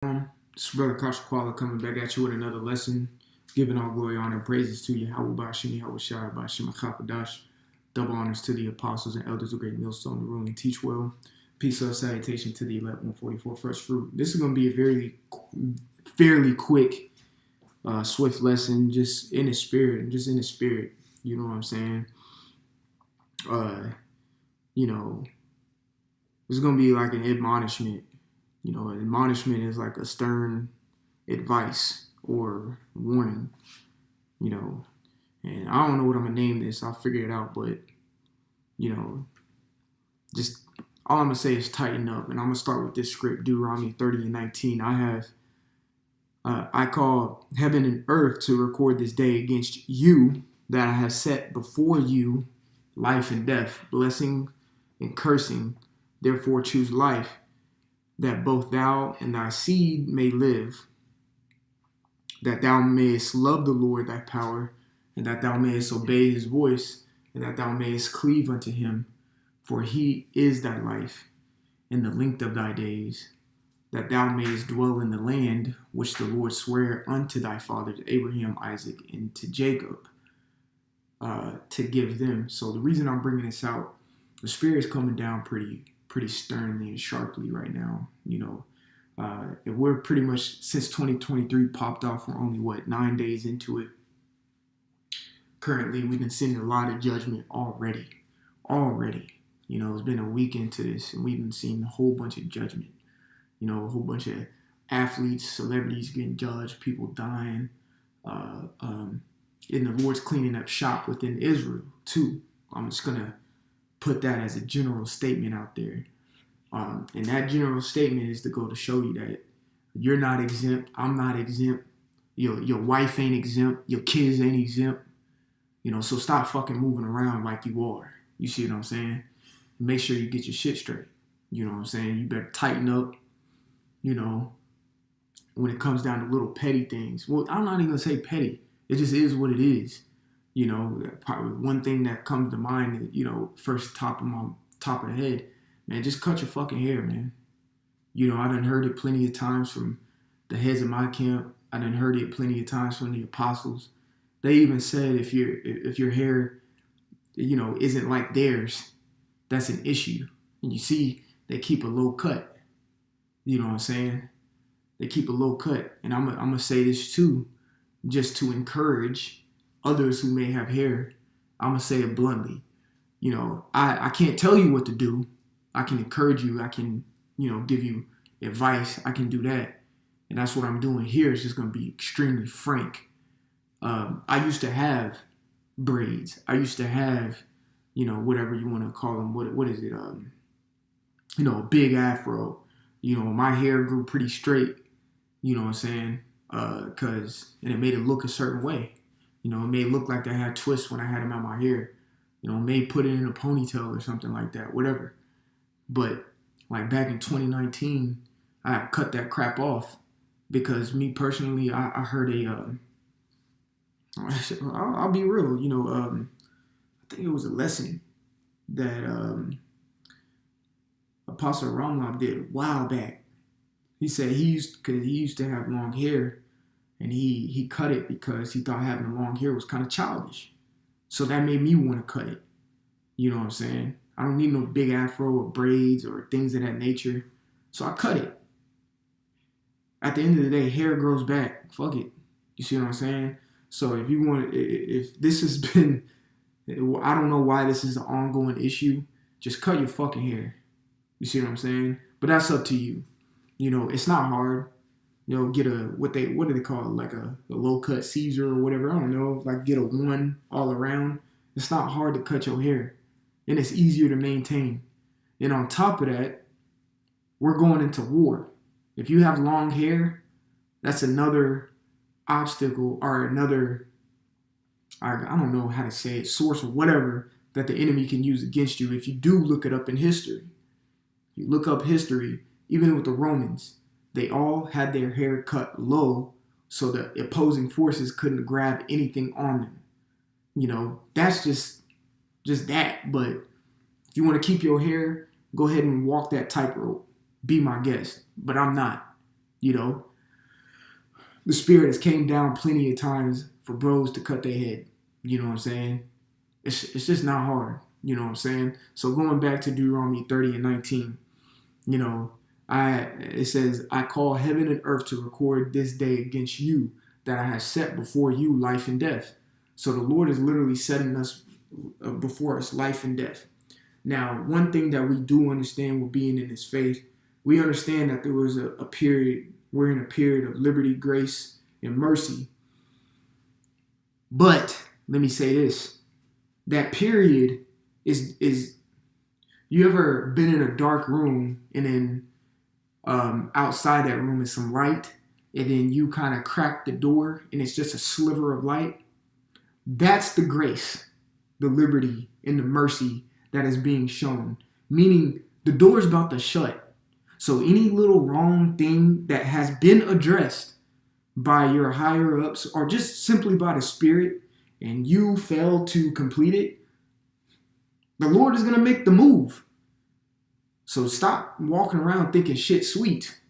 It's Brother Kasha Kwala coming back at you with another lesson, giving all glory, honor, and praises to Yahweh Bashim, Yahweh Shai, Bashim Achapadash. Double honors to the apostles and elders of Great Millstone, the rule and teach well. Peace, love, salutation to the elect 144 first fruit. This is going to be a fairly quick, swift lesson, just in the spirit, You know what I'm saying? You know, this is going to be like an admonishment. Admonishment is like a stern advice or warning, and I don't know what I'm going to name this. I'll figure it out, but, just all I'm going to say is tighten up. And I'm going to start with this script, Deuteronomy 30:19. I call heaven and earth to record this day against you that I have set before you life and death, blessing and cursing. Therefore choose life, that both thou and thy seed may live, that thou mayest love the Lord thy power, and that thou mayest obey his voice, and that thou mayest cleave unto him, for he is thy life, and the length of thy days, that thou mayest dwell in the land which the Lord sware unto thy fathers, Abraham, Isaac, and to Jacob, to give them. So the reason I'm bringing this out, the Spirit is coming down pretty sternly and sharply right now. We're pretty much, since 2023 popped off, we're only 9 days into it. Currently, we've been seeing a lot of judgment already. It's been a week into this, and we've been seeing a whole bunch of judgment. A whole bunch of athletes, celebrities getting judged, people dying, and the Lord's cleaning up shop within Israel too. I'm just gonna put that as a general statement out there. And that general statement is to go to show you that you're not exempt. I'm not exempt. Your wife ain't exempt. Your kids ain't exempt. So stop fucking moving around like you are. You see what I'm saying? Make sure you get your shit straight. You know what I'm saying? You better tighten up, when it comes down to little petty things. Well, I'm not even going to say petty. It just is what it is. Probably one thing that comes to mind, first top of the head, man, just cut your fucking hair, man. I done heard it plenty of times from the heads of my camp. I done heard it plenty of times from the apostles. They even said if your hair, isn't like theirs, that's an issue. And you see, they keep a low cut. You know what I'm saying? They keep a low cut. And I'm gonna say this too, just to encourage others who may have hair. I'm gonna say it bluntly. I can't tell you what to do. I can encourage you. I can, give you advice. I can do that. And that's what I'm doing here. It's just going to be extremely frank. I used to have braids. I used to have, whatever you want to call them. What is it? A big afro. My hair grew pretty straight. You know what I'm saying? And it made it look a certain way. It made it look like I had twists when I had them out my hair. May put it in a ponytail or something like that, whatever. But like back in 2019, I cut that crap off because me personally, I heard I'll be real, I think it was a lesson that Apostle Ramlab did a while back. He said he used to have long hair, and he cut it because he thought having long hair was kind of childish. So that made me want to cut it. You know what I'm saying? I don't need no big afro or braids or things of that nature. So I cut it. At the end of the day, hair grows back. Fuck it. You see what I'm saying? So if this has been, I don't know why this is an ongoing issue. Just cut your fucking hair. You see what I'm saying? But that's up to you. It's not hard. Get what do they call it? Like a low cut Caesar or whatever. I don't know. Like get a one all around. It's not hard to cut your hair. And it's easier to maintain. And on top of that, we're going into war. If you have long hair, that's another obstacle or another, I don't know how to say it, source or whatever that the enemy can use against you if you do look it up in history. If you look up history, even with the Romans, they all had their hair cut low so the opposing forces couldn't grab anything on them. That's just that. But if you want to keep your hair, go ahead and walk that tightrope. Be my guest. But I'm not. You know, the Spirit has came down plenty of times for bros to cut their head. You know what I'm saying? It's just not hard. You know what I'm saying? So going back to Deuteronomy 30 and 19, you know, it says, I call heaven and earth to record this day against you that I have set before you life and death. So the Lord is literally setting us before us life and death. Now, one thing that we do understand with being in this faith, we understand that there was a period, we're in a period of liberty, grace, and mercy. But let me say this, that period is you ever been in a dark room and then outside that room is some light and then you kind of crack the door and it's just a sliver of light? That's the grace, the liberty, and the mercy that is being shown. Meaning the door is about to shut. So any little wrong thing that has been addressed by your higher ups or just simply by the Spirit and you fail to complete it, the Lord is going to make the move. So stop walking around thinking shit sweet.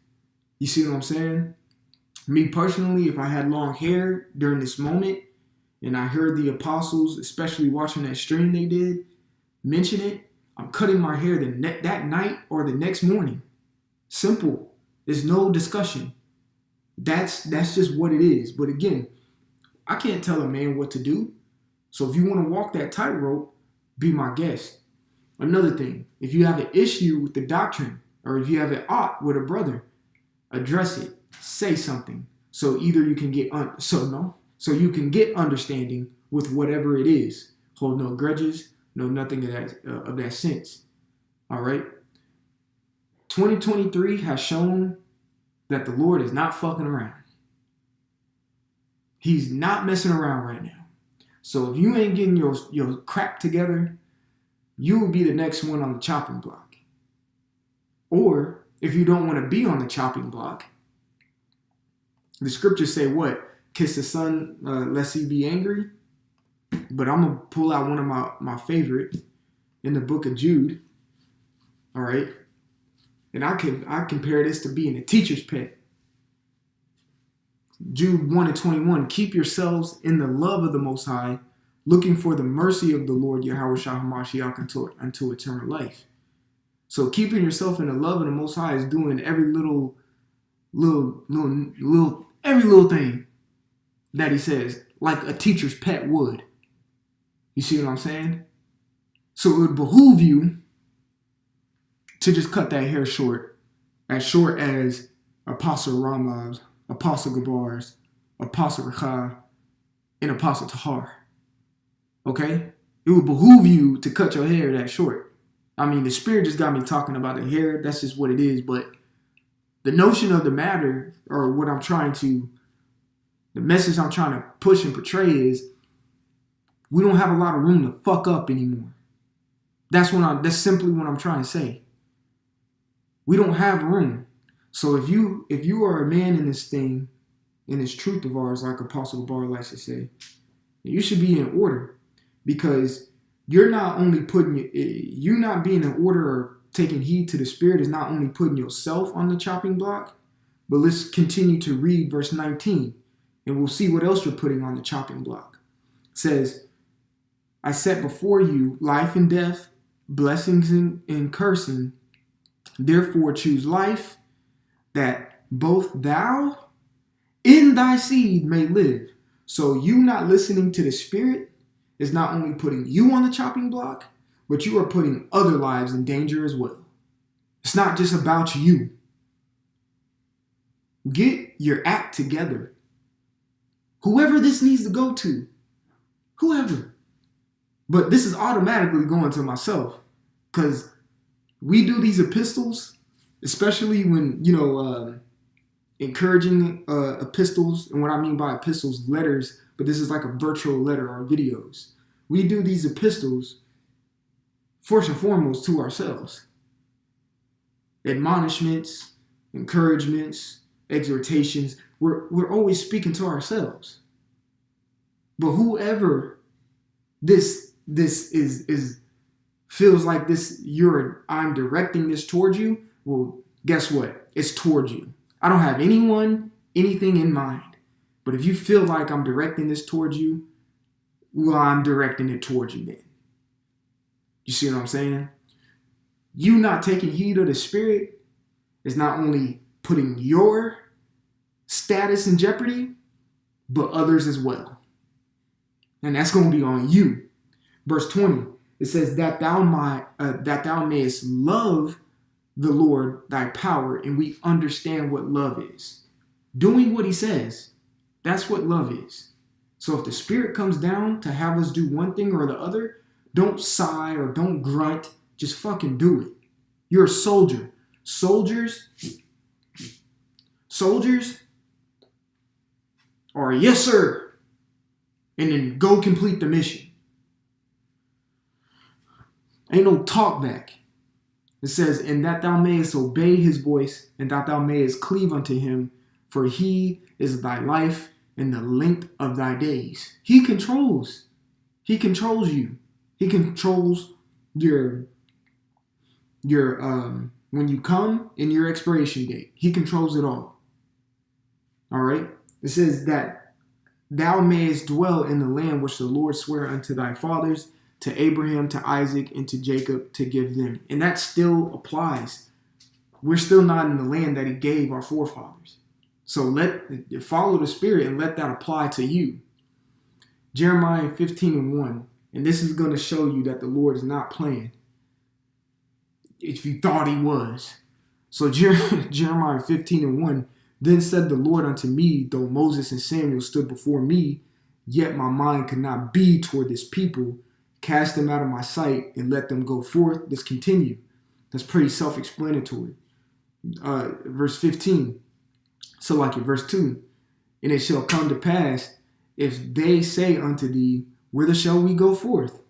You see what I'm saying? Me personally, if I had long hair during this moment and I heard the apostles, especially watching that stream they did, mention it, I'm cutting my hair that night or the next morning. Simple. There's no discussion. That's just what it is. But again, I can't tell a man what to do. So if you want to walk that tightrope, be my guest. Another thing, if you have an issue with the doctrine or if you have an ought with a brother, address it. Say something. So either you can get so you can get understanding with whatever it is. Hold no grudges, no nothing of that sense. All right. 2023 has shown that the Lord is not fucking around. He's not messing around right now. So if you ain't getting your crap together, you will be the next one on the chopping block. Or if you don't want to be on the chopping block, the scriptures say what? Kiss the son lest he be angry. But I'm going to pull out one of my favorite in the book of Jude. All right. And I compare this to being a teacher's pet. Jude 1 and 21, keep yourselves in the love of the Most High, looking for the mercy of the Lord Yahushua HaMashiach unto eternal life. So keeping yourself in the love of the Most High is doing every little thing that he says, like a teacher's pet would. You see what I'm saying? So it would behoove you to just cut that hair short as Apostle Ramlav's, Apostle Gabar's, Apostle Rechah, and Apostle Tahar. Okay? It would behoove you to cut your hair that short. I mean, the Spirit just got me talking about the hair. That's just what it is. But the notion of the matter, or the message I'm trying to push and portray is, we don't have a lot of room to fuck up anymore. That's simply what I'm trying to say. We don't have room. So if you are a man in this thing, in this truth of ours, like Apostle Bar likes to say, you should be in order, because you're not being in order or taking heed to the Spirit is not only putting yourself on the chopping block, but let's continue to read verse 19 and we'll see what else you're putting on the chopping block. It says, I set before you life and death, blessings and cursing. Therefore choose life, that both thou and thy seed may live. So you not listening to the Spirit is not only putting you on the chopping block, but you are putting other lives in danger as well. It's not just about you. Get your act together. Whoever this needs to go to, whoever. But this is automatically going to myself, because we do these epistles, especially when, encouraging epistles. And what I mean by epistles, letters, but this is like a virtual letter or videos. We do these epistles first and foremost to ourselves. Admonishments, encouragements, exhortations. We're always speaking to ourselves. But whoever this is feels like this, I'm directing this towards you, well, guess what? It's towards you. I don't have anything in mind. But if you feel like I'm directing this towards you, well, I'm directing it towards you then. You see what I'm saying? You not taking heed of the Spirit is not only putting your status in jeopardy, but others as well. And that's going to be on you. Verse 20, it says that thou mayest love the Lord thy power, and we understand what love is. Doing what he says, that's what love is. So if the Spirit comes down to have us do one thing or the other, don't sigh or don't grunt. Just fucking do it. You're a soldier. Soldiers are yes, sir. And then go complete the mission. Ain't no talk back. It says, and that thou mayest obey his voice, and that thou mayest cleave unto him, for he is thy life and the length of thy days. He controls. He controls you. He controls your when you come and your expiration date. He controls it all. All right. It says that thou mayest dwell in the land which the Lord sware unto thy fathers, to Abraham, to Isaac, and to Jacob, to give them. And that still applies. We're still not in the land that he gave our forefathers. So follow the Spirit and let that apply to you. Jeremiah 15:1. And this is going to show you that the Lord is not playing. If you thought he was. So Jeremiah 15:1. Then said the Lord unto me, though Moses and Samuel stood before me, yet my mind could not be toward this people. Cast them out of my sight and let them go forth. Let's continue. That's pretty self-explanatory. Verse 15. So like in verse 2. And it shall come to pass, if they say unto thee, whither shall we go forth?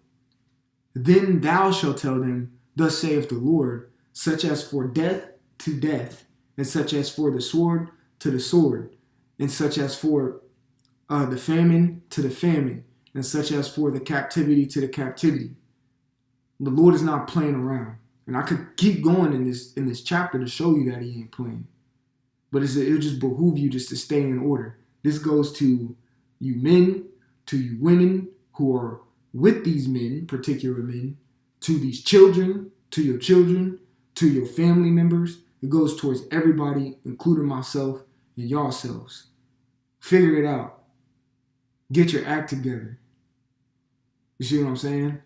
Then thou shalt tell them, thus saith the Lord, such as for death to death, and such as for the sword to the sword, and such as for the famine to the famine, and such as for the captivity to the captivity. The Lord is not playing around. And I could keep going in this chapter to show you that he ain't playing. But it'll just behoove you just to stay in order. This goes to you men, to you women who are with these men, particular men, to these children, to your family members. It goes towards everybody, including myself and yourselves. Figure it out. Get your act together. You see what I'm saying?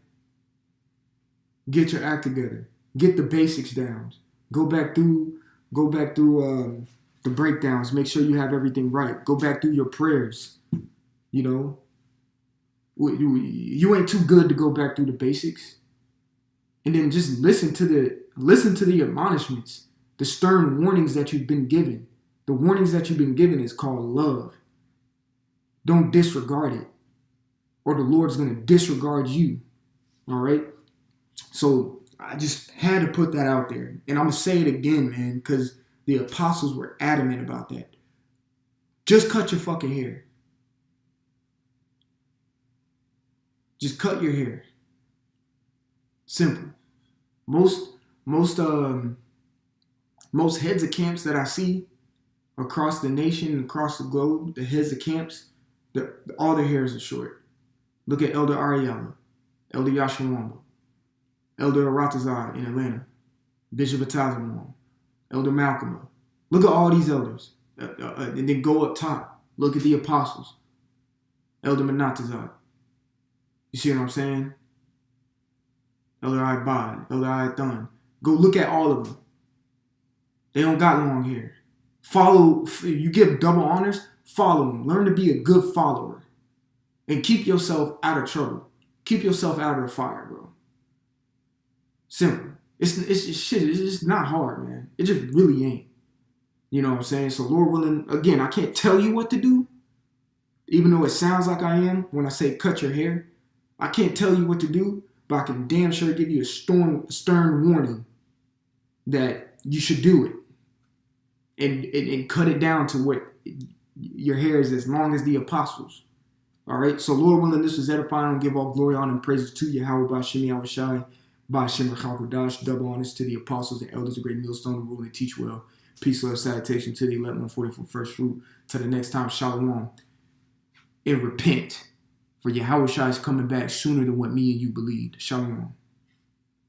Get your act together. Get the basics down. Go back through the breakdowns. Make sure you have everything right. Go back through your prayers. You know, you ain't too good to go back through the basics. And then just listen to the admonishments, the stern warnings that you've been given. The warnings that you've been given is called love. Don't disregard it, or the Lord's going to disregard you. All right? So I just had to put that out there. And I'm going to say it again, man, because the apostles were adamant about that. Just cut your fucking hair. Just cut your hair. Simple. Most heads of camps that I see across the nation, across the globe, the heads of camps, all their hairs are short. Look at Elder Ariella, Elder Yashawamba, Elder Aratazar in Atlanta, Bishop Atazamon, Elder Malcolm. Look at all these elders. And then go up top. Look at the apostles. Elder Menatazar. You see what I'm saying? Elder Ibad, Elder Ayathan. Go look at all of them. They don't got long hair. Follow, you give double honors, follow them. Learn to be a good follower. And keep yourself out of trouble. Keep yourself out of the fire, bro. Simple. It's just not hard, man. It just really ain't. You know what I'm saying? So Lord willing, again, I can't tell you what to do. Even though it sounds like I am when I say cut your hair. I can't tell you what to do, but I can damn sure give you a stern warning that you should do it. And cut it down to what your hair is as long as the apostles. All right. So Lord willing, this was edifying. I'll give all glory, honor, and praises to Yahweh Bashimi Awashai, Bashim Rachal Kodash. Double honors to the apostles and elders of Great Millstone who rule and teach well. Peace, love, salutation to the 1144 first fruit. Till the next time, shalom. And repent. For Yahweh Shai is coming back sooner than what me and you believed. Shalom.